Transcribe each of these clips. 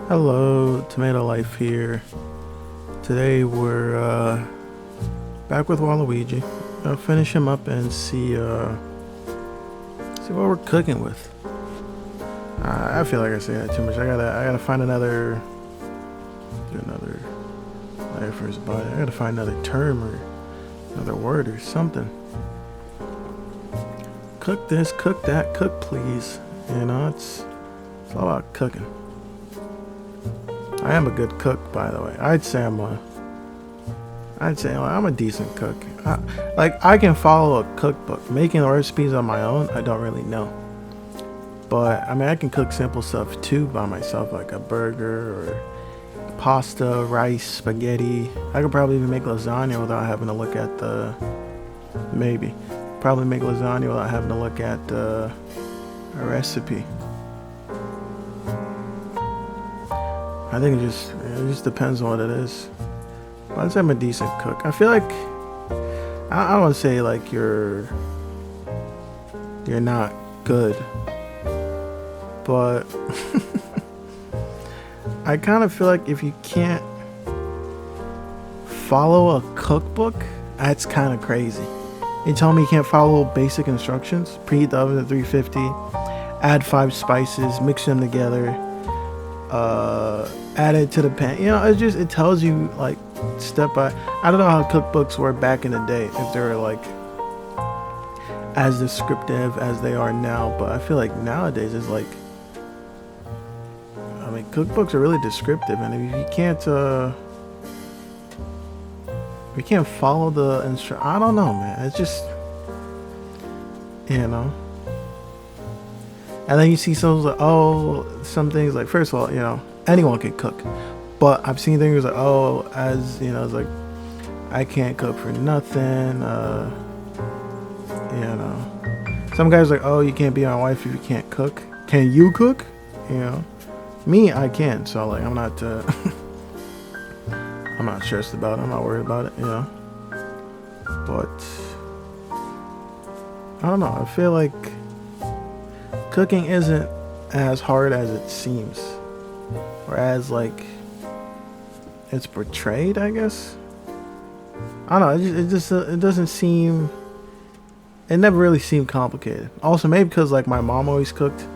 Hello, Tomato Life here. Today we're back with Waluigi. I'll finish him up and see what we're cooking with. I feel like I say that too much. I gotta find another life for his body. I gotta find another term or another word or something. Cook this, cook that, cook please. You know, it's all about cooking. I am a good cook, by the way. I'd say I'm a decent cook. I can follow a cookbook. Making recipes on my own, I don't really know. But I mean, I can cook simple stuff too by myself, like a burger or pasta, rice, spaghetti. I could probably even make lasagna without having to look at probably make lasagna without having to look at a recipe. I think it just depends on what it is. But I'd say I'm a decent cook. I feel like I don't want to say like you're not good, but I kind of feel like if you can't follow a cookbook, that's kind of crazy. You tell me you can't follow basic instructions: preheat the oven to 350, add 5 spices, mix them together. Add it to the pan. You know, it tells you like step by. I don't know how cookbooks were back in the day, if they were like as descriptive as they are now, but I feel like nowadays it's like, I mean, cookbooks are really descriptive, and if you can't follow the I don't know, man. It's just, you know. And then you see some like, some things like, first of all, you know, anyone can cook. But I've seen things like, as, you know, it's like, I can't cook for nothing. You know. Some guys like, you can't be my wife if you can't cook. Can you cook? You know. Me, I can. So, like, I'm not I'm not stressed about it. I'm not worried about it, you know. But, I don't know. I feel like cooking isn't as hard as it seems, or as like it's portrayed, I guess. I don't know. It doesn't seem. It never really seemed complicated. Also, maybe because like my mom always cooked,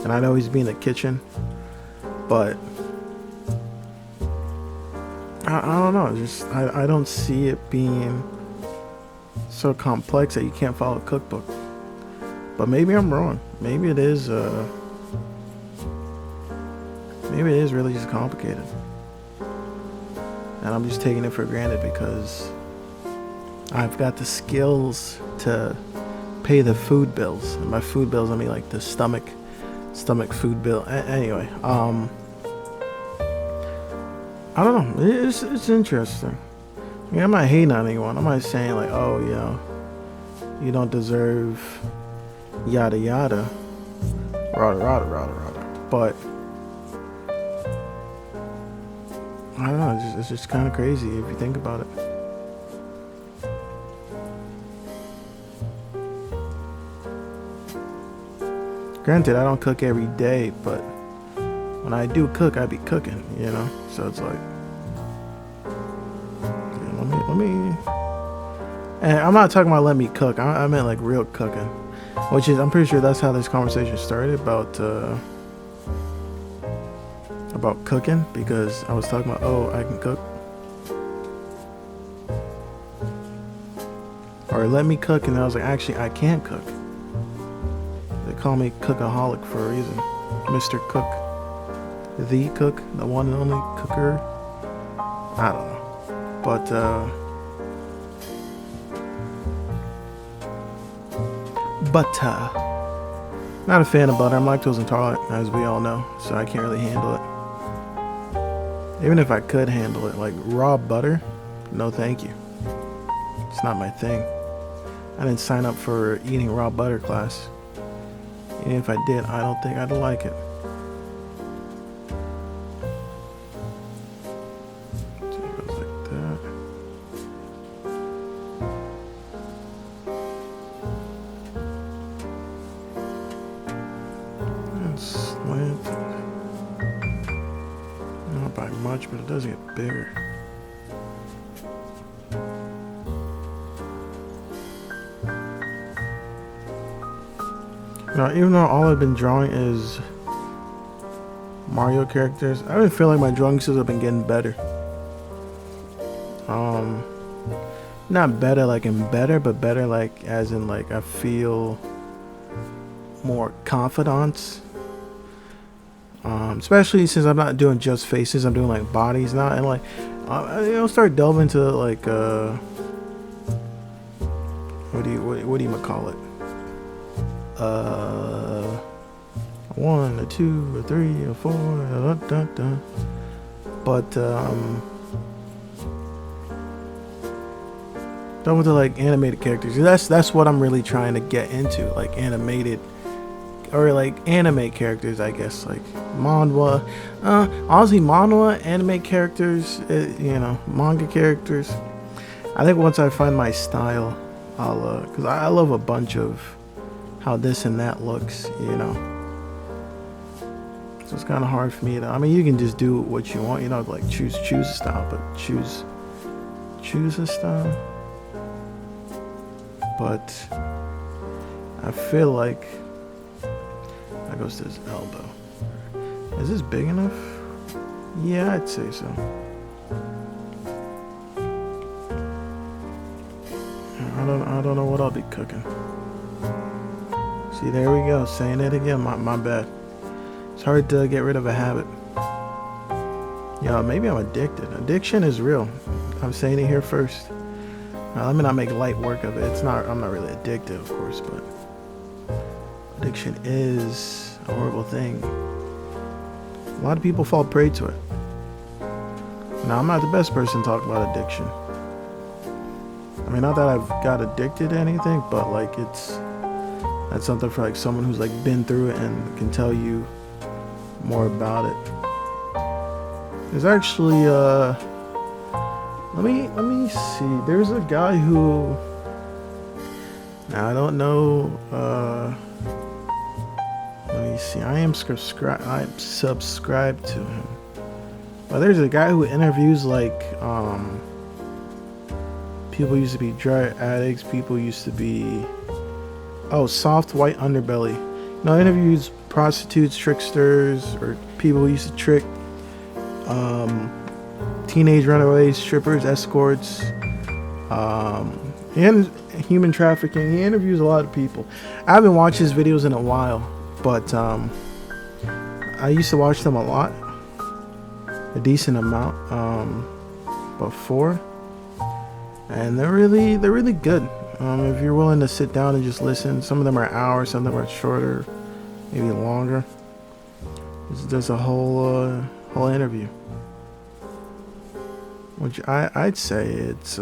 and I'd always be in the kitchen. But I don't know. I don't see it being so complex that you can't follow a cookbook. But maybe I'm wrong. Maybe it is really just complicated. And I'm just taking it for granted because I've got the skills to pay the food bills. And by food bills, I mean like the stomach food bill. Anyway, I don't know. It's interesting. I mean, I'm not hating on anyone. I'm not saying like, you know, you don't deserve yada yada, rada. But I don't know. It's just kind of crazy if you think about it. Granted, I don't cook every day, but when I do cook, I be cooking, you know. So it's like, yeah, let me. And I'm not talking about let me cook. I meant like real cooking. Which is, I'm pretty sure that's how this conversation started about cooking, because I was talking about, I can cook. Or let me cook, and I was like, actually, I can cook. They call me cookaholic for a reason. Mr. Cook. The cook, the one and only cooker. I don't know. But, butter. Not a fan of butter. I'm lactose intolerant, as we all know, so I can't really handle it. Even if I could handle it, like raw butter, no thank you. It's not my thing. I didn't sign up for eating raw butter class. And if I did, I don't think I'd like it. So it goes like that. And slanted. much, but it does get bigger. Now, even though all I've been drawing is Mario characters, I really feel like my drawing skills have been getting better. Not better like in better, but better like as in like I feel more confidence. Especially since I'm not doing just faces, I'm doing like bodies now, and like I'll start delving into like what do you call it? 1 or 2 or 3 or 4, but done with the like animated characters. That's what I'm really trying to get into, like animated or like anime characters, I guess, like manhwa. Honestly, manhwa, anime characters, manga characters. I think once I find my style, I'll because I love a bunch of how this and that looks, So it's kind of hard for me to. I mean, you can just do what you want, like choose a style, but choose a style. But I feel like that goes to his elbow. Is this big enough? Yeah, I'd say so. I don't know what I'll be cooking. See, there we go, saying it again. My bad. It's hard to get rid of a habit. Maybe I'm addicted. Addiction is real. I'm saying it here first. Now, let me not make light work of it. I'm not really addicted, of course, but addiction is a horrible thing. A lot of people fall prey to it. Now, I'm not the best person to talk about addiction. I mean, not that I've got addicted to anything, but like that's something for like someone who's like been through it and can tell you more about it. There's actually let me see. There's a guy who, now I don't know. Let me see. I'm subscribed to him. But there's a guy who interviews like people used to be drug addicts. People used to be soft white underbelly. Interviews prostitutes, tricksters, or people who used to trick teenage runaways, strippers, escorts, and human trafficking. He interviews a lot of people. I haven't watched his videos in a while, but I used to watch them a lot, a decent amount before, and they're really good. If you're willing to sit down and just listen. Some of them are hours, some of them are shorter, maybe longer. There's a whole interview, which I'd say it's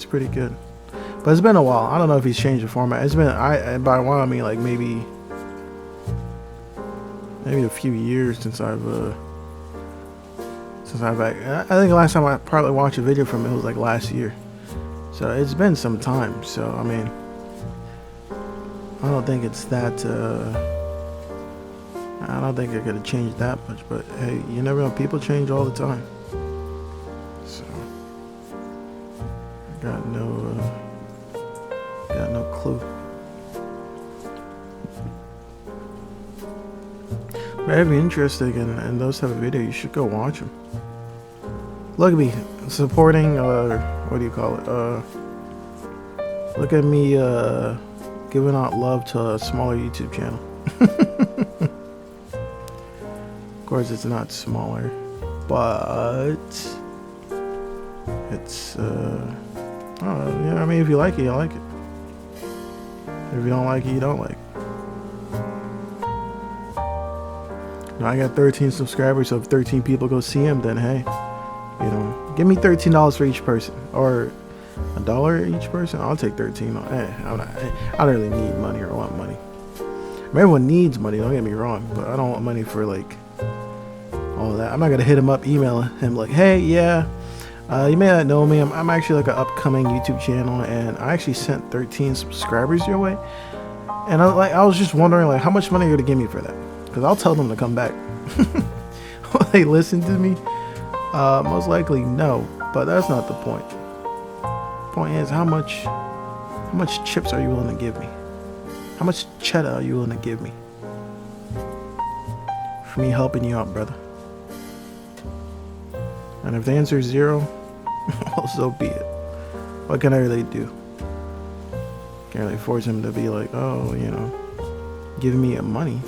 pretty good. But it's been a while. I don't know if he's changed the format. It's been by a while I mean like maybe a few years since I think the last time I probably watched a video from it was like last year. So it's been some time. So I mean, I don't think it's that. I don't think it could have changed that much. But hey, you never know. People change all the time. So I got no clue. But if you're interested in those type of videos, you should go watch them. Look at me supporting, what do you call it? Look at me giving out love to a smaller YouTube channel. Of course, it's not smaller, but it's, I mean, if you like it, you like it. If you don't like it, you don't like it. Now, I got 13 subscribers, so if 13 people go see him, then hey, give me $13 for each person, or $1 each person. I'll take 13. I don't really need money or want money. I mean, everyone needs money, don't get me wrong, but I don't want money for like all of that. I'm not gonna hit him up, email him like, hey, yeah, you may not know me. I'm actually like an upcoming YouTube channel, and I actually sent 13 subscribers your way. And I was just wondering like how much money you're gonna give me for that. because I'll tell them to come back. Will they listen to me? Most likely no, but that's not the point. Point is, how much chips are you willing to give me? How much cheddar are you willing to give me for me helping you out, brother? And if the answer is 0, well, so be it. What can I really do? Can't really force him to be like, oh, you know, give me money.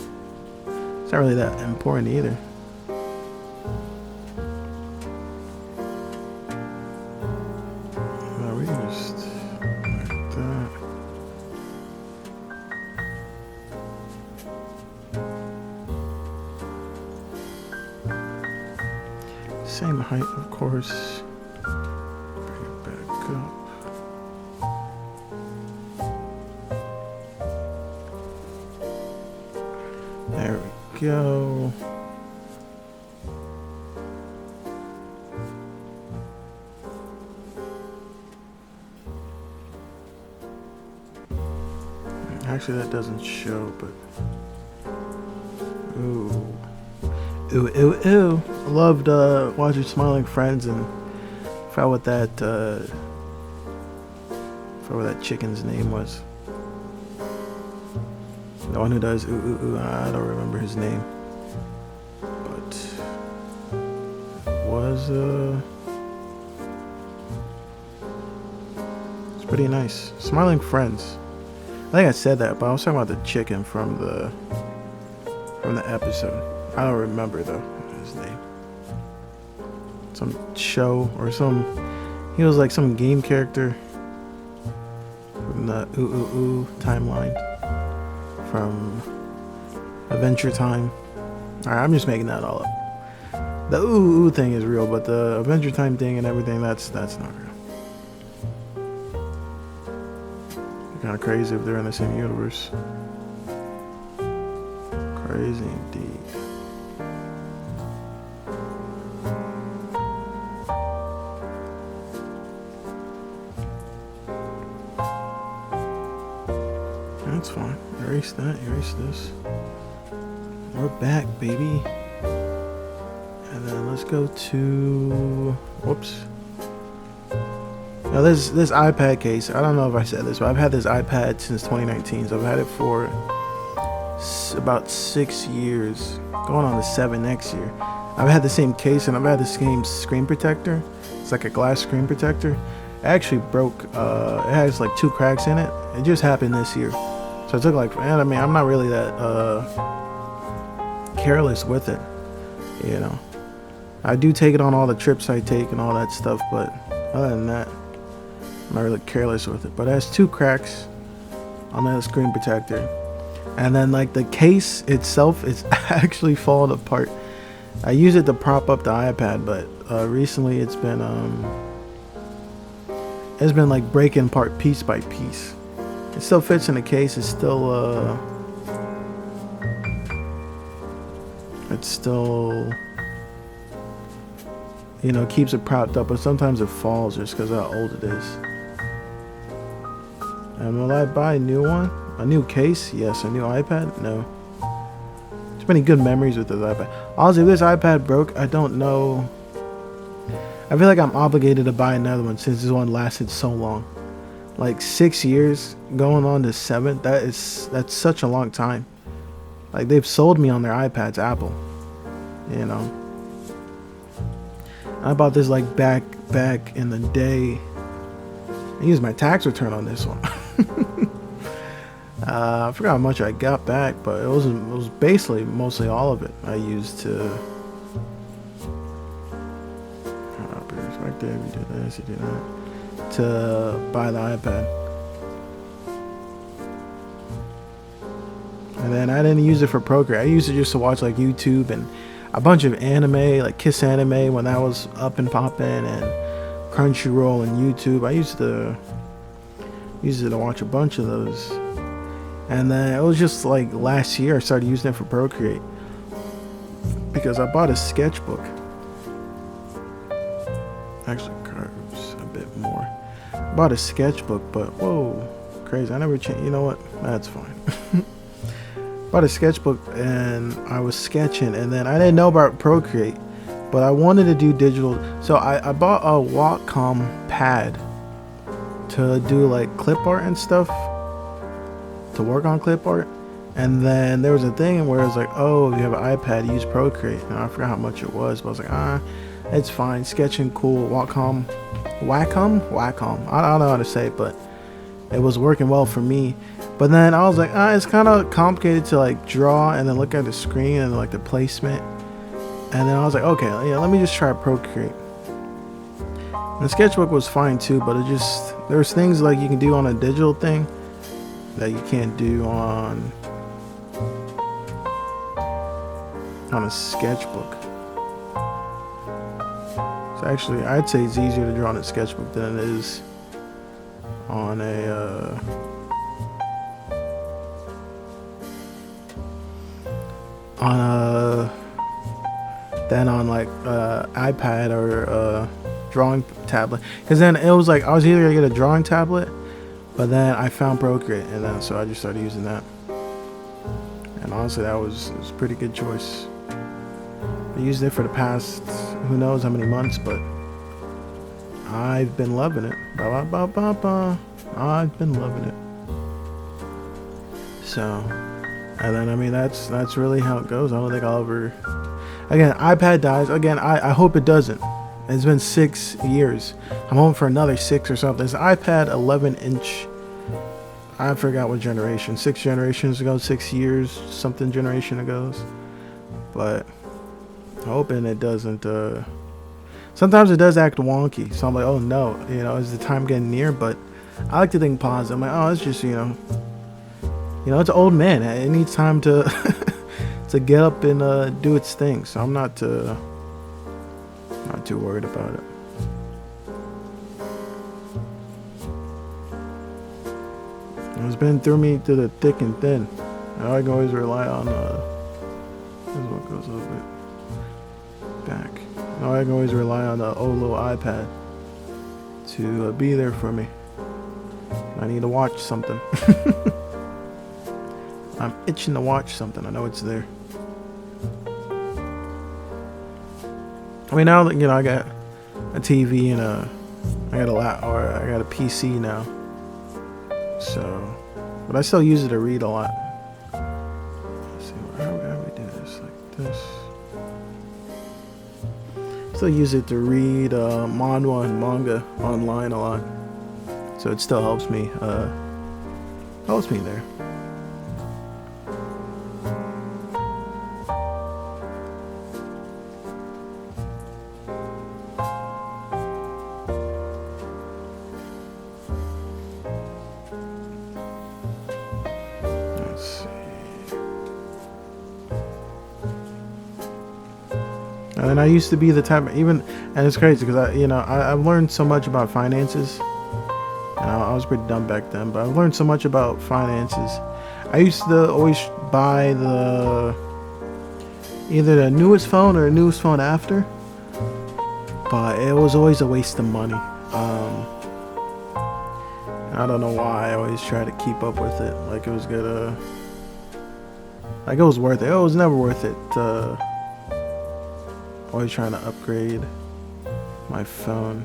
It's not really that important either. No, we can just like that. Same height, of course. Bring it back up. There we go. Actually, that doesn't show, but ooh. Ooh, ooh, ooh. I loved watching Smiling Friends, and forgot what that chicken's name was. The one who does ooh, ooh, ooh. I don't remember his name. But it was it's pretty nice. Smiling Friends. I think I said that, but I was talking about the chicken from the episode. I don't remember though his name. Some show or he was like some game character from the Ooh Ooh Ooh timeline from Adventure Time. Alright, I'm just making that all up. The Ooh Ooh thing is real, but the Adventure Time thing and everything, that's not real. Kind of crazy if they're in the same universe. Crazy indeed. That's fine. Erase that, erase this. We're back, baby. And then let's go to... Whoops. Now this iPad case, I don't know if I said this, but I've had this iPad since 2019. So I've had it for about 6 years. Going on to 7 next year. I've had the same case and I've had the same screen protector. It's like a glass screen protector. It actually broke. It has like 2 cracks in it. It just happened this year. So it took like, I mean, I'm not really that careless with it, you know. I do take it on all the trips I take and all that stuff, but other than that, I'm not really careless with it. But it has 2 cracks on that screen protector, and then like the case itself is actually falling apart. I use it to prop up the iPad, but recently it's been like breaking apart piece by piece. It still fits in the case. It's still you know, keeps it propped up, but sometimes it falls just because of how old it is. And will I buy a new one? A new case? Yes. A new iPad? No. Too many good memories with this iPad. Honestly, if this iPad broke, I don't know. I feel like I'm obligated to buy another one since this one lasted so long. Like 6 years, going on to 7. That's such a long time. Like, they've sold me on their iPads, Apple. You know. I bought this like back in the day. I used my tax return on this one. I forgot how much I got back, but it was basically mostly all of it I used to. Right there, we did this, you did that. To buy the iPad. And then I didn't use it for Procreate. I used it just to watch like YouTube and a bunch of anime, like Kiss Anime when that was up and popping, and Crunchyroll and YouTube. I used it to watch a bunch of those. And then it was just like last year I started using it for Procreate because I bought a sketchbook. Actually curves a bit more. I bought a sketchbook, but whoa, crazy. I never changed. You know what? That's fine. bought a sketchbook and I was sketching, and then I didn't know about Procreate, but I wanted to do digital. So I bought a Wacom pad to do like clip art and stuff, to work on clip art. And then there was a thing where it was like, oh, if you have an iPad, use Procreate. And I forgot how much it was, but I was like, it's fine. Sketching cool. Wacom. I don't know how to say it, but it was working well for me. But then I was like, it's kind of complicated to like draw and then look at the screen and like the placement. And then I was like, okay, yeah, let me just try Procreate. And the sketchbook was fine too, but it just, there's things like you can do on a digital thing that you can't do on a sketchbook. So actually, I'd say it's easier to draw on a sketchbook than it is on a than on like iPad or drawing tablet. Because then it was like I was either gonna get a drawing tablet, but then I found Procreate, and then so I just started using that. And honestly, it was a pretty good choice. I used it for the past who knows how many months, but I've been loving it. I've been loving it. So, and then I mean that's really how it goes. I don't think I'll ever. Again, iPad dies. Again, I hope it doesn't. It's been 6 years. I'm hoping for another 6 or something. It's an iPad 11-inch. I forgot what generation. 6 generations ago, 6 years, something generation ago. But hoping it doesn't. Sometimes it does act wonky, so I'm like, oh no, is the time getting near? But I like to think positive. I'm like, oh, it's just it's an old man. It needs time to to get up and do its thing. So I'm not too worried about it. It's been through me through the thick and thin. I can always rely on. This is what goes a little bit back. I can always rely on the old little iPad to be there for me. I need to watch something. I'm itching to watch something. I know it's there. I mean, now that I got a TV and I got a PC now. So, but I still use it to read a lot. Let's see, how we do this? Like this. Still use it to read manhwa and manga online a lot. So it still helps me. Helps me there. And I used to be the type of, and it's crazy because I've learned so much about finances. And I was pretty dumb back then, but I've learned so much about finances. I used to always buy either the newest phone or the newest phone after, but it was always a waste of money. I don't know why I always try to keep up with it, like it was gonna, like it was worth it. It was never worth it. Always trying to upgrade my phone.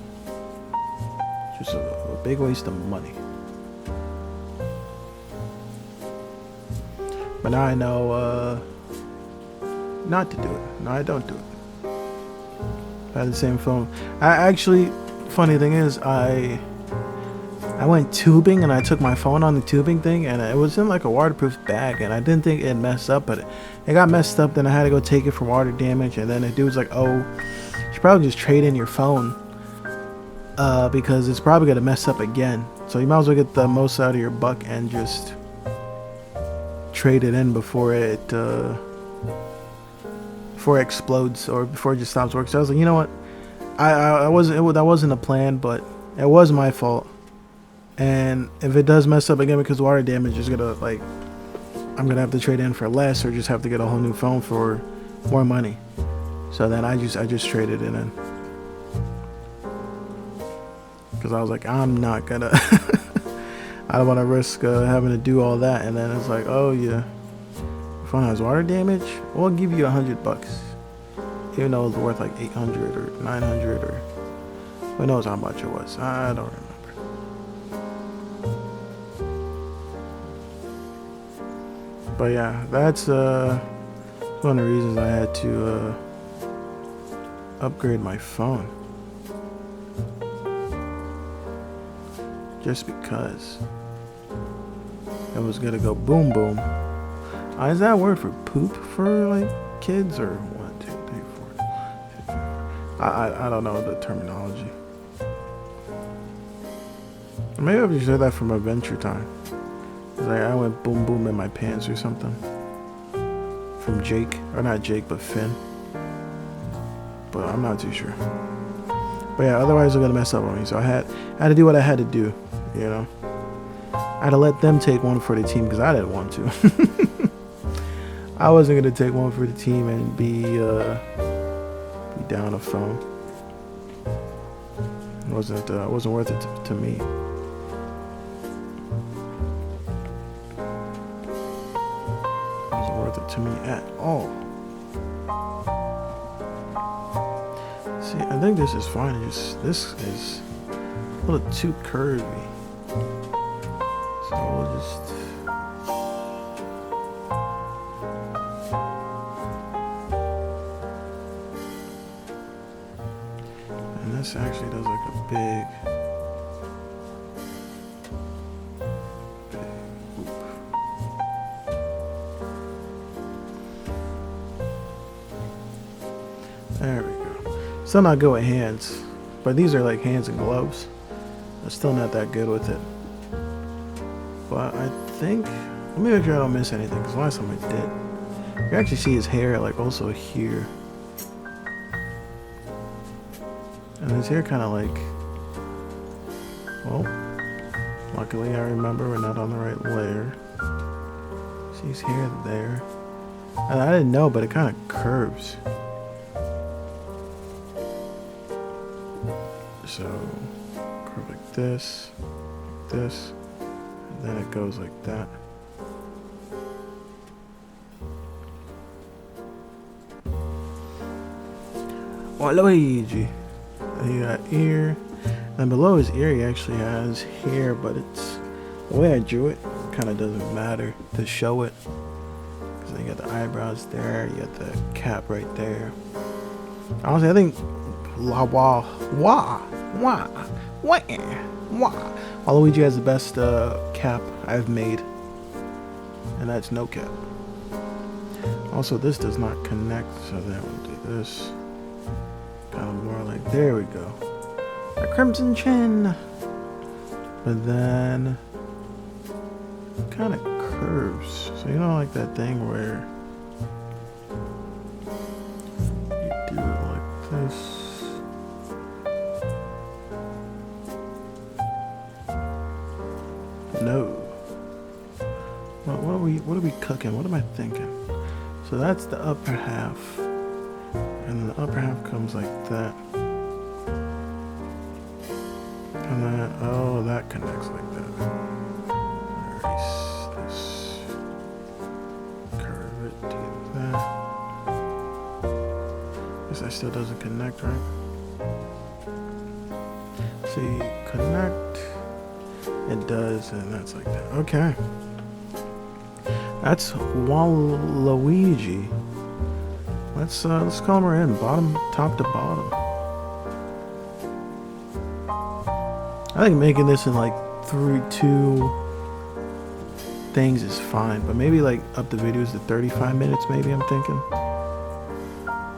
Just a big waste of money. But now I know not to do it. No, I don't do it. I had the same phone. Funny thing is, I went tubing and I took my phone on the tubing thing, and it was in like a waterproof bag, and I didn't think it messed up, but it got messed up. Then I had to go take it for water damage, and then the dude was like, oh, you should probably just trade in your phone because it's probably gonna mess up again, so you might as well get the most out of your buck and just trade it in before it explodes or before it just stops working. So I was like, you know what, that wasn't a plan, but it was my fault. And if it does mess up again because of water damage, I'm gonna have to trade in for less, or just have to get a whole new phone for more money. So then I just traded it in because I was like, I'm not gonna I don't want to risk having to do all that. And then it's like, oh yeah, Phone has water damage. We'll give you $100, even though it's worth like 800 or 900 or who knows how much it was. I don't remember. But yeah, that's one of the reasons I had to upgrade my phone. Just because it was gonna go boom boom. Is that a word for poop for like kids or 1, 2, 3, 4? I don't know the terminology. Maybe I just heard that from Adventure Time. It's like I went boom boom in my pants or something. From Jake, or not Jake, but Finn. But I'm not too sure. But yeah, otherwise they're gonna mess up on me. So I had to do what I had to do, you know. I had to let them take one for the team because I didn't want to. I wasn't gonna take one for the team and be down a phone. It wasn't worth it to me. It wasn't worth it to me at all. See, I think this is fine. This is a little too curvy. So we'll just. And this actually does like a big whoop. There we go. Still not good with hands, but these are like hands and gloves. I'm still not that good with it. But I think, let me make sure I don't miss anything, because last time I did. You can actually see his hair like also here. And his hair kind of like, well, luckily I remember we're not on the right layer. See his hair there. And I didn't know, but it kind of curves. So, curve like this, and then it goes like that. Waluigi. He got ear, and below his ear he actually has hair, but it's the way I drew it. Kind of doesn't matter to show it, because then you got the eyebrows there, you got the cap right there. Honestly, I think Waluigi has the best cap I've made, and that's no cap. Also, this does not connect, so then we'll do this. Kind of more like, there we go. A crimson chin. But then it kind of curves. So you know, like that thing where you do it like this. No. What are we cooking? What am I thinking? So that's the upper half. And then the upper half comes like that. And then, oh, that connects like that. Erase this. Curve it to get that. Guess that still doesn't connect, right? See, connect. It does, and that's like that. Okay. That's Waluigi. Let's color her in, top to bottom. I think making this in like 2 things is fine, but maybe like up the videos to 35 minutes, maybe I'm thinking.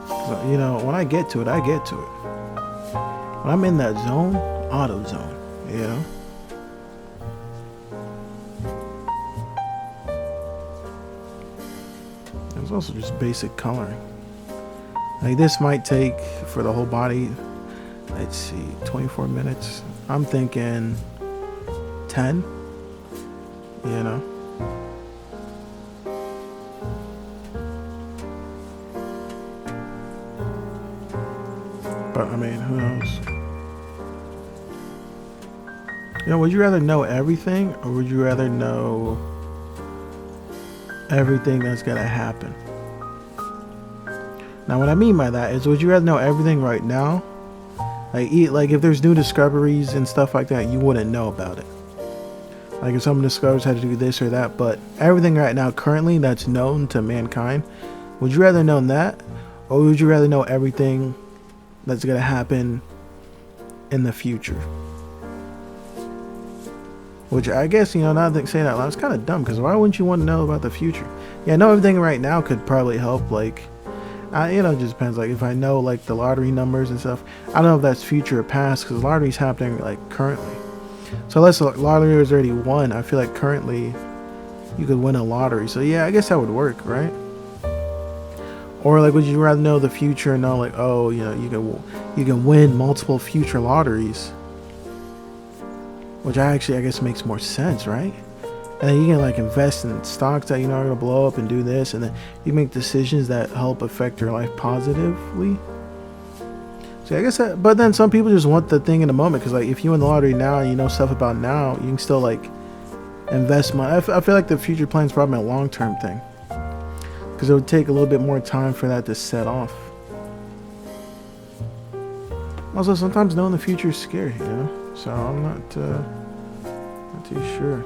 So, you know, when I get to it, I get to it. When I'm in that zone, auto zone, you know? It's also just basic coloring. Like this might take for the whole body, let's see, 24 minutes. I'm thinking 10, you know. But I mean, who knows? You know, would you rather know everything or would you rather know everything that's gonna happen. Now, what I mean by that is, would you rather know everything right now? Like if there's new discoveries and stuff like that, you wouldn't know about it. Like if someone discovers how to do this or that, but everything right now, currently, that's known to mankind, would you rather know that, or would you rather know everything that's gonna happen in the future? Which I guess, now that I say that loud, it's kind of dumb, because why wouldn't you want to know about the future? Yeah, know everything right now could probably help, like, it just depends. Like, if I know, like, the lottery numbers and stuff, I don't know if that's future or past, because lottery's happening, like, currently. So unless the lottery is already won, I feel like currently you could win a lottery. So yeah, I guess that would work, right? Or, like, would you rather know the future and know, like, oh, you can win multiple future lotteries? Which I guess makes more sense, right? And then you can, like, invest in stocks that are gonna blow up and do this, and then you make decisions that help affect your life positively. So I guess but then some people just want the thing in the moment, because, like, if you win the lottery now and you know stuff about now, you can still, like, invest money. I feel like the future plan is probably a long-term thing, because it would take a little bit more time for that to set off. Also, sometimes knowing the future is scary, so I'm not too sure.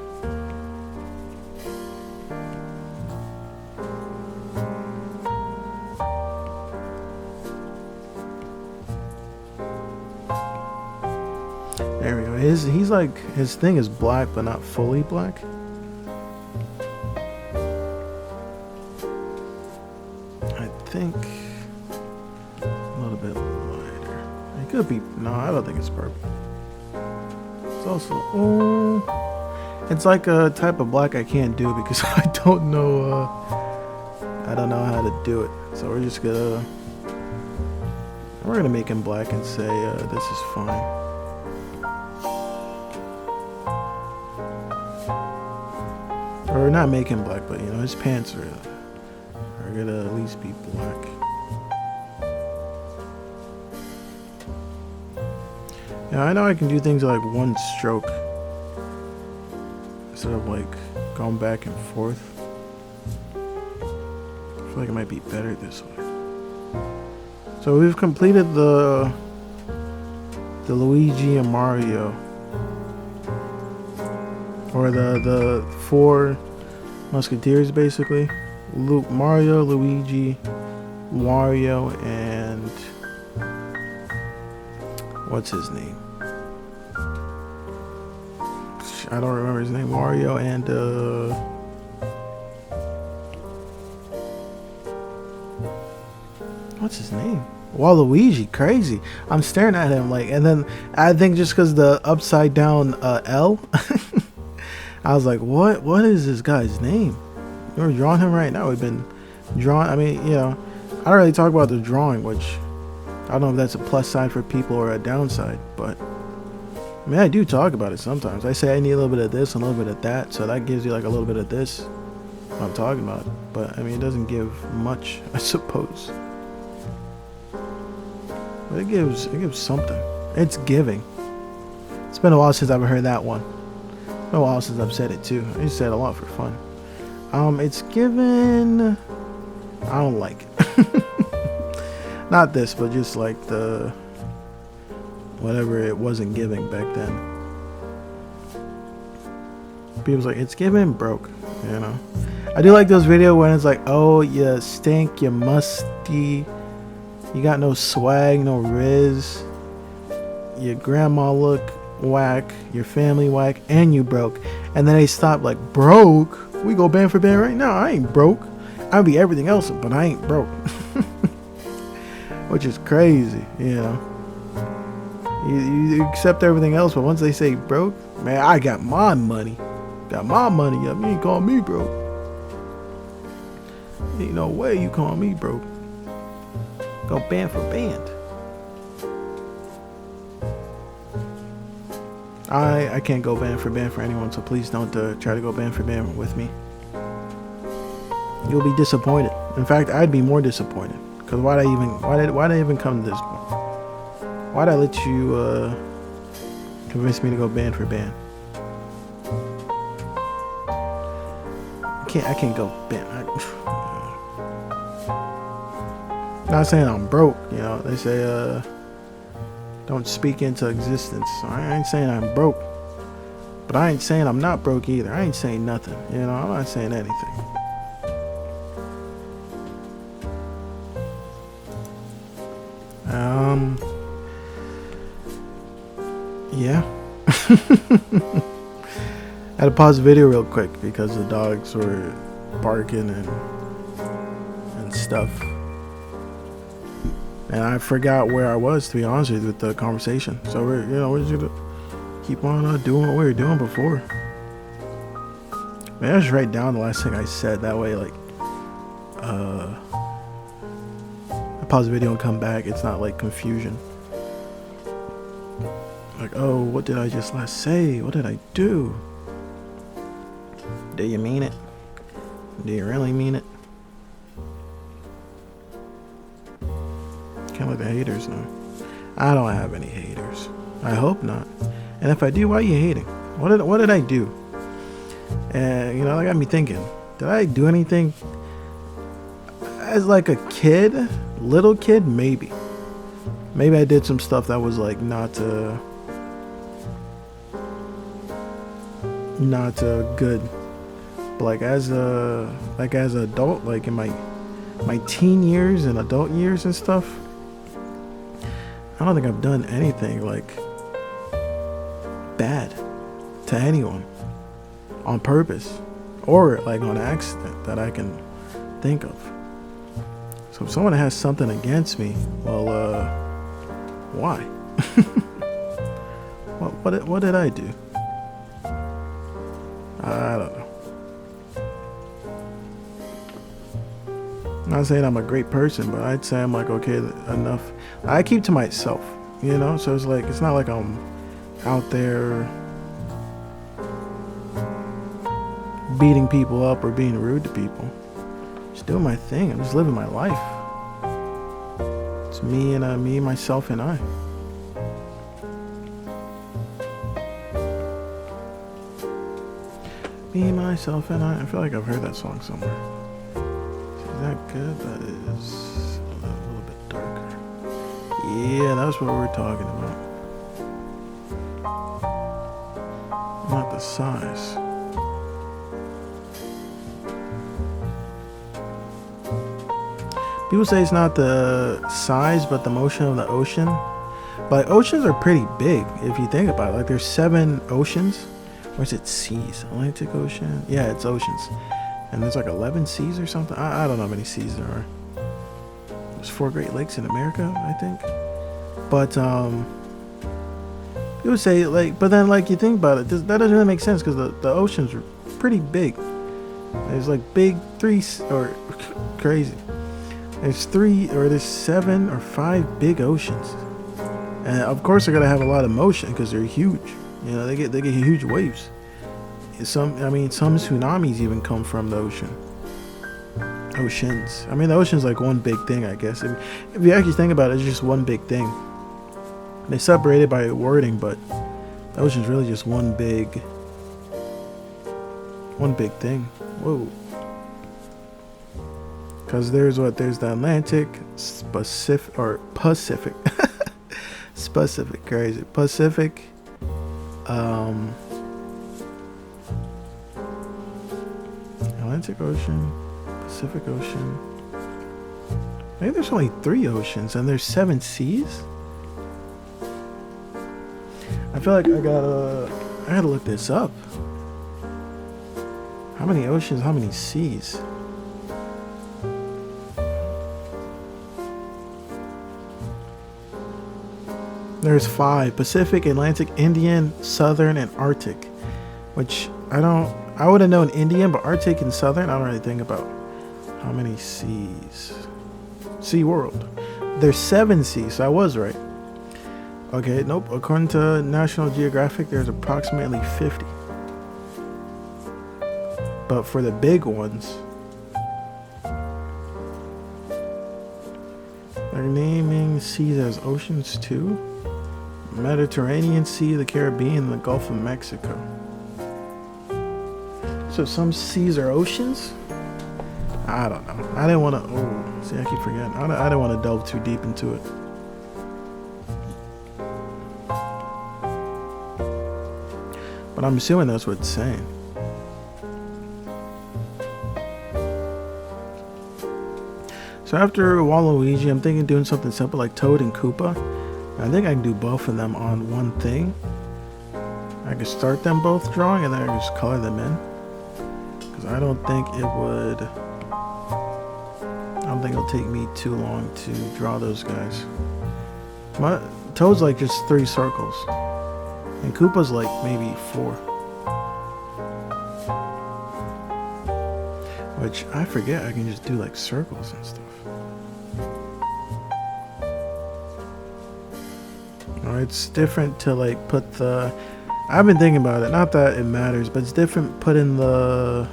There we go. He's like, his thing is black, but not fully black. I think a little bit lighter. It could be. No, I don't think it's purple. It's also, it's like a type of black I can't do because I don't know how to do it. So we're gonna make him black and say this is fine. Or not make him black, but his pants are gonna at least be black. Yeah, I know I can do things like one stroke instead of like going back and forth. I feel like it might be better this way. So we've completed the Luigi and Mario, or the four Musketeers, basically. Mario, Luigi, Wario, and what's his name? I don't remember his name. Wario and what's his name? Waluigi. Crazy. I'm staring at him like, and then I think just because the upside down L, I was like, what is this guy's name? We're drawing him right now. We've been drawing. I mean, I don't really talk about the drawing, which I don't know if that's a plus side for people or a downside, but I mean, I do talk about it sometimes. I say I need a little bit of this and a little bit of that, so that gives you like a little bit of this, what I'm talking about. But I mean, it doesn't give much, I suppose. But it gives something. It's giving. It's been a while since I've heard that one. It's been a while since I've said it too. I used to say it a lot for fun. It's given. I don't like it. Not this, but just like the whatever it wasn't giving back then. People's like, it's giving broke, I do like those videos when it's like, oh, you stink, you musty, you got no swag, no riz, your grandma look whack, your family whack, and you broke. And then they stop like, broke? We go band for band right now. I ain't broke. I'll be everything else, but I ain't broke. Which is crazy, You accept everything else, but once they say broke, man, I got my money. Got my money up. You ain't calling me broke. Ain't no way you call me broke. Go band for band. I can't go band for anyone, so please don't try to go band for band with me. You'll be disappointed. In fact, I'd be more disappointed. Because why'd I even come to this point? Why'd I let you convince me to go band for band? I can't go bent. Not saying I'm broke, you know. They say don't speak into existence. So I ain't saying I'm broke, but I ain't saying I'm not broke either. I ain't saying nothing, you know. I'm not saying anything. Yeah. I had to pause the video real quick because the dogs were barking and stuff. And I forgot where I was, to be honest with the conversation. So we're just gonna keep on doing what we were doing before. Maybe I just write down the last thing I said. That way, like, I pause the video and come back. It's not like confusion. Like, oh, what did I just last say? What did I do? Do you mean it? Do you really mean it? Kind of like the haters now. I don't have any haters. I hope not. And if I do, why are you hating? What did I do? And that got me thinking. Did I do anything as like a kid, little kid? Maybe I did some stuff that was like not good. But like as an adult, like in my teen years and adult years and stuff, I don't think I've done anything like bad to anyone on purpose or like on accident that I can think of. So if someone has something against me, well, why? What did I do? I don't know. I'm not saying I'm a great person, but I'd say I'm like okay enough. I keep to myself, so it's like it's not like I'm out there beating people up or being rude to people. Just doing my thing. I'm just living my life. It's me, myself, and I. Me, myself, and I. I feel like I've heard that song somewhere. Is that good? That is a little bit darker. Yeah, that's what we're talking about. Not the size. People say it's not the size, but the motion of the ocean. But oceans are pretty big if you think about it. Like there's 7 oceans. Or is it seas? Atlantic Ocean? Yeah, it's oceans. And there's like 11 seas or something. I don't know how many seas there are. There's 4 Great Lakes in America, I think. But you would say like, but then like you think about it, that doesn't really make sense because the oceans are pretty big. There's like big 3 or crazy. There's 7 or 5 big oceans, and of course they're gonna have a lot of motion because they're huge. They get huge waves. Some tsunamis even come from the ocean. Oceans. The ocean's like one big thing, I guess. If you actually think about it, it's just one big thing. They separate it by wording, but the ocean's really just one big thing. Whoa. Because there's the Atlantic, Pacific, specific, crazy, Pacific, Atlantic Ocean, Pacific Ocean. Maybe there's only 3 oceans and there's 7 seas. I feel like I gotta look this up. How many oceans? How many seas? There's 5: Pacific, Atlantic, Indian, Southern, and Arctic. Which I would have known Indian, but Arctic and Southern, I don't really think about. How many seas? Sea World. There's 7 seas, so I was right. Okay, nope. According to National Geographic, there's approximately 50. But for the big ones, they're naming seas as oceans too. Mediterranean Sea, the Caribbean, and the Gulf of Mexico. So some seas are oceans? I don't know. I didn't want to... Oh, see, I keep forgetting. I didn't want to delve too deep into it. But I'm assuming that's what it's saying. So after Waluigi, I'm thinking doing something simple like Toad and Koopa. I think I can do both of them on one thing. I could start them both drawing and then I can just color them in. Because I don't think it'll take me too long to draw those guys. Toad's like just 3 circles. And Koopa's like maybe 4. Which I forget I can just do like circles and stuff. It's different to like put the... I've been thinking about it, not that it matters, but it's different put in the...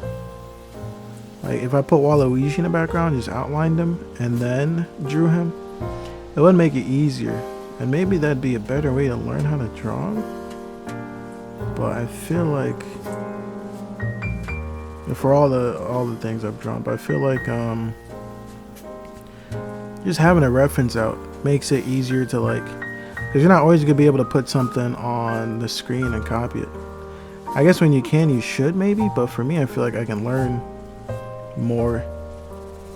Like if I put Waluigi in the background, just outlined him and then drew him, it would make it easier. And maybe that'd be a better way to learn how to draw him. But I feel like... For all the things I've drawn, but I feel like just having a reference out makes it easier to like... Because you're not always going to be able to put something on the screen and copy it. I guess when you can, you should maybe. But for me, I feel like I can learn more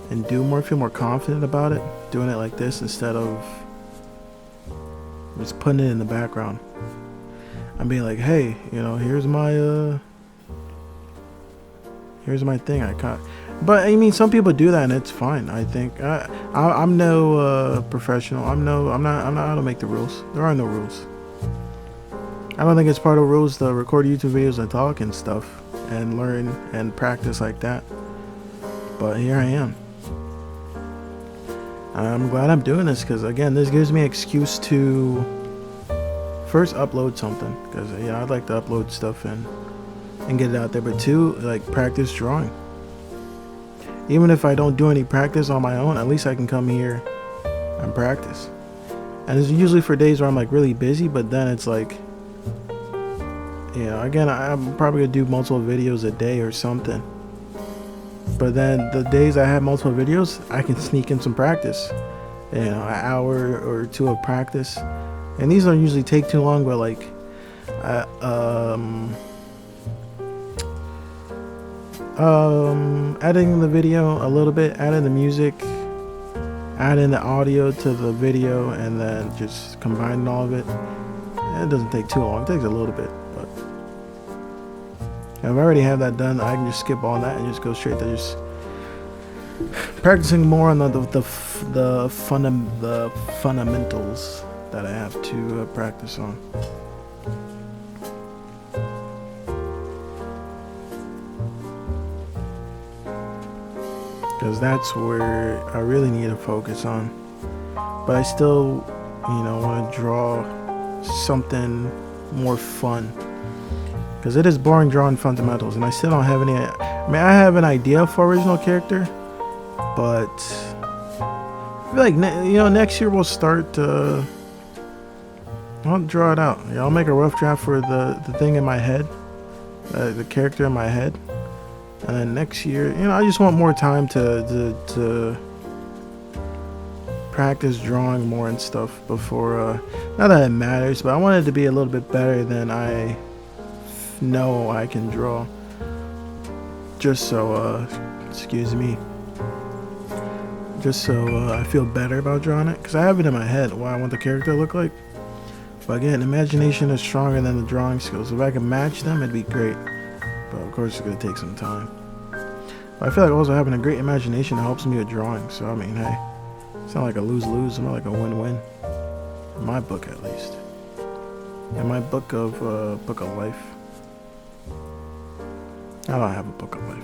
and do more. Feel more confident about it. Doing it like this instead of just putting it in the background. I'm being like, hey, you know, here's my thing I caught. But I mean, some people do that and it's fine. I think I'm no professional. I'm not how to make the rules. There are no rules. I don't think it's part of the rules to record YouTube videos and talk and stuff and learn and practice like that. But here I am. I'm glad I'm doing this because again, this gives me an excuse to first upload something because yeah, I'd like to upload stuff and get it out there. But 2, like practice drawing. Even if I don't do any practice on my own, at least I can come here and practice. And it's usually for days where I'm like really busy, but then it's like, you know, again, I'm probably gonna do multiple videos a day or something. But then the days I have multiple videos, I can sneak in some practice. You know, an hour or 2 of practice. And these don't usually take too long, but like, editing the video a little bit, adding the music, adding the audio to the video, and then just combining all of it. It doesn't take too long. It takes a little bit, but if I already have that done, I can just skip all that and just go straight to just practicing more on the fundamentals that I have to practice on. Because that's where I really need to focus on. But I still, you know, want to draw something more fun. Because it is boring drawing fundamentals, and I still don't have any... I mean, I have an idea for original character, but I feel like, you know, next year we'll start... I'll draw it out. Yeah, I'll make a rough draft for the thing in my head, the character in my head. And then next year, you know, I just want more time to practice drawing more and stuff before, not that it matters, but I want it to be a little bit better than I know I can draw. Just so, excuse me. Just so I feel better about drawing it. Because I have it in my head what I want the character to look like. But again, imagination is stronger than the drawing skills. If I can match them, it'd be great. But of course, it's going to take some time. But I feel like also having a great imagination helps me with drawing. So, I mean, hey, it's not like a lose-lose. It's more like a win-win. In my book, at least. In my book of life. I don't have a book of life.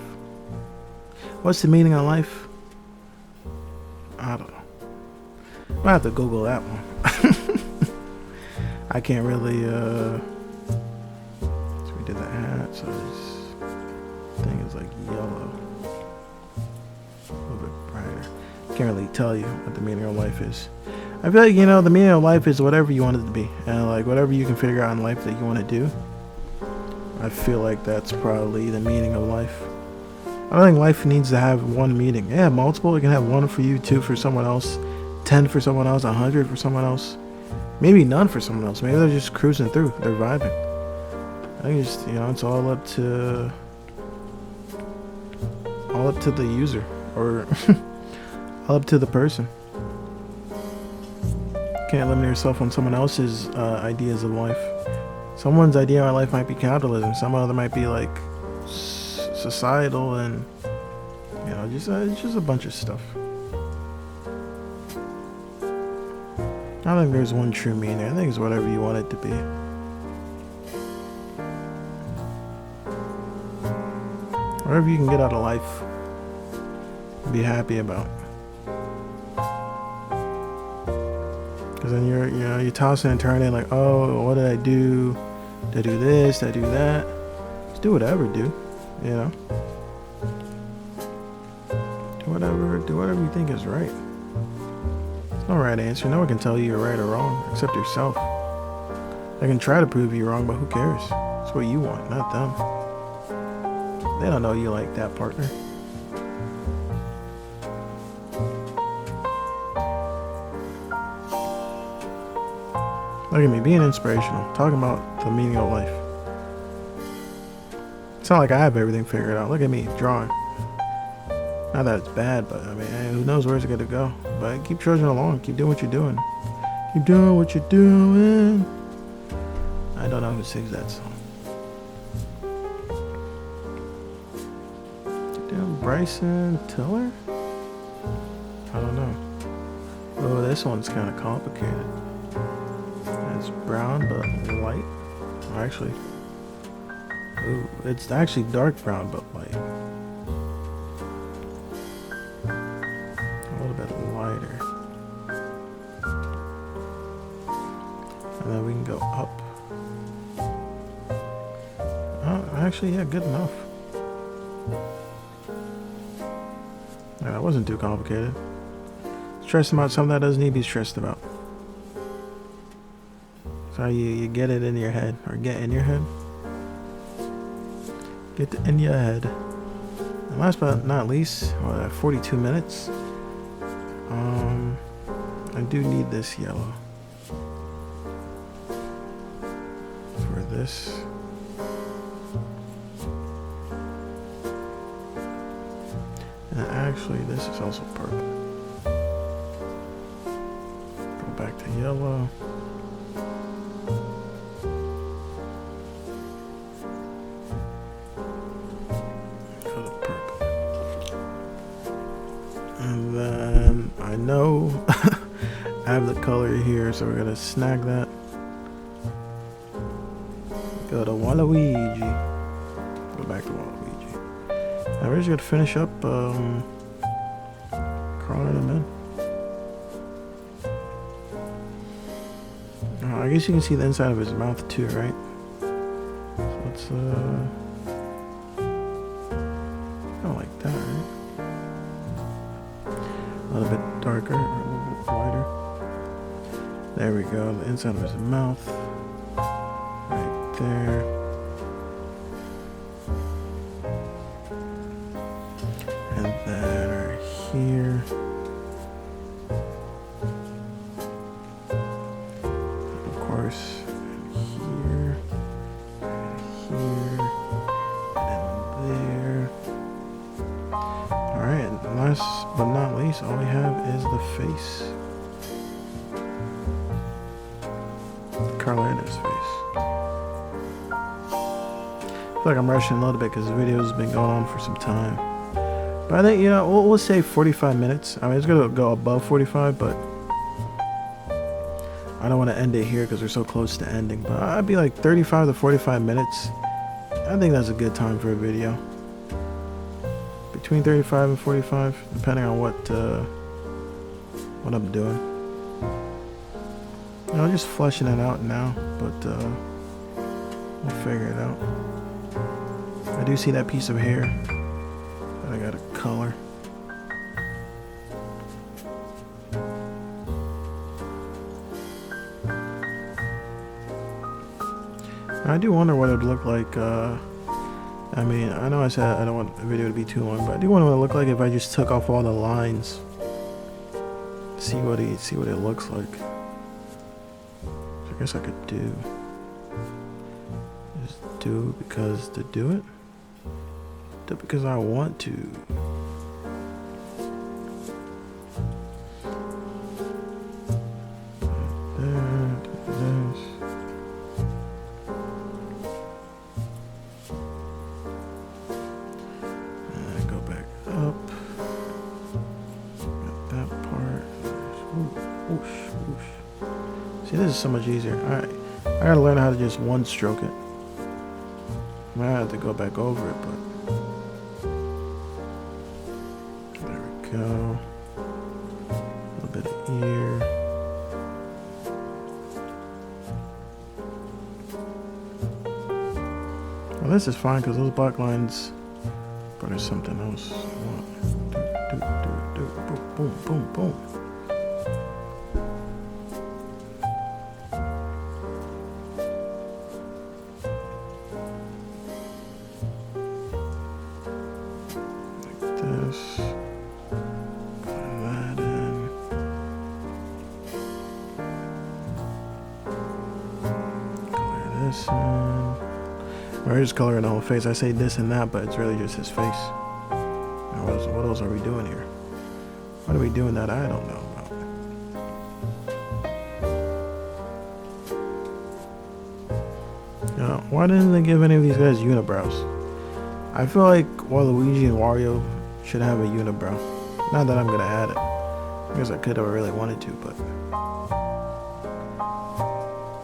What's the meaning of life? I don't know. I have to Google that one. I can't really, so we did the hat, so this thing is like yellow. A little bit brighter. Can't really tell you what the meaning of life is. I feel like, you know, the meaning of life is whatever you want it to be. And like whatever you can figure out in life that you want to do. I feel like that's probably the meaning of life. I don't think life needs to have one meaning. Yeah, multiple. It can have one for you, two for someone else, 10 for someone else, 100 for someone else. Maybe none for someone else. Maybe they're just cruising through. They're vibing. I think it's just, it's all up to the user, or all up to the person. You can't limit yourself on someone else's ideas of life. Someone's idea of life might be capitalism. Some other might be like societal, and just a bunch of stuff. I don't think there's one true meaning. I think it's whatever you want it to be. Whatever you can get out of life, be happy about. Because then you're tossing and turning like, oh, what did I do? Did I do this? Did I do that? Just do whatever, dude. Do whatever you think is right. There's no right answer. No one can tell you you're right or wrong except yourself. They can try to prove you wrong, but who cares? It's what you want, not them. They don't know you like that, partner. Look at me, being inspirational, talking about the meaning of life. It's not like I have everything figured out. Look at me, drawing. Not that it's bad, but I mean, who knows where it's going to go. But keep trudging along, keep doing what you're doing. Keep doing what you're doing. I don't know who sings that song. Damn, Bryson Tiller? I don't know. Oh, this one's kind of complicated. It's brown but light. Oh, actually, ooh, it's actually dark brown but light. A little bit lighter. And then we can go up. Oh, actually, yeah, good enough. Yeah, that wasn't too complicated. Stressing about something that doesn't need to be stressed about. So you get it in your head, or get in your head. Get in your head. And last but not least, 42 minutes. I do need this yellow for this. And actually, this is also purple. Go back to yellow. And then I know I have the color here, so we're gonna snag that. Go to Waluigi. Go back to Waluigi. Now we're just gonna finish up crawling them in. I guess you can see the inside of his mouth too, right? So let's kind of like that, right? A little bit darker, or a little bit lighter. There we go, the inside of his mouth. Right there. And then right here. Of course, here. And here. And there. Alright, last but not least, all we have is the face. Carolina's face. I feel like I'm rushing a little bit because the video's been going on for some time. But I think, we'll say 45 minutes. I mean, it's going to go above 45, but I don't want to end it here because we're so close to ending. But I'd be like 35 to 45 minutes. I think that's a good time for a video. Between 35 and 45, depending on what I'm doing. Just fleshing it out now, but we'll figure it out. I do see that piece of hair that I gotta color. I do wonder what it would look like. I mean, I know I said I don't want the video to be too long, but I do wonder what it would look like if I just took off all the lines. See what it looks like. So I guess I could just do because to do it. Do it because I want to. See, this is so much easier. Alright, I gotta learn how to just one stroke it. I might have to go back over it, but there we go. A little bit of ear. Well, this is fine because those black lines, but there's something else. Boom, boom, boom, boom. This, put that in. Color this in. We're just coloring the whole face. I say this and that, but it's really just his face. Now what else are we doing here? What are we doing that I don't know about? You know, why didn't they give any of these guys unibrows? I feel like Waluigi and Wario should have a unibrow. Not that I'm gonna add it. I guess I could have really wanted to, but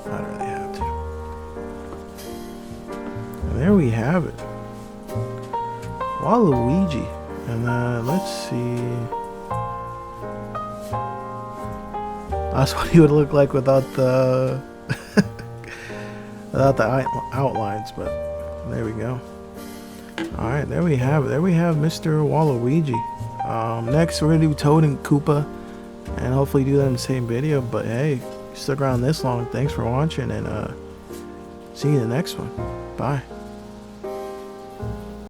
I don't really have to. And there we have it. Waluigi. And then let's see. That's what he would look like without the without the outlines, but there we go. Alright, there we have it. There we have Mr. Waluigi. Next, we're going to do Toad and Koopa. And hopefully do that in the same video. But hey, you stuck around this long. Thanks for watching. And see you in the next one. Bye.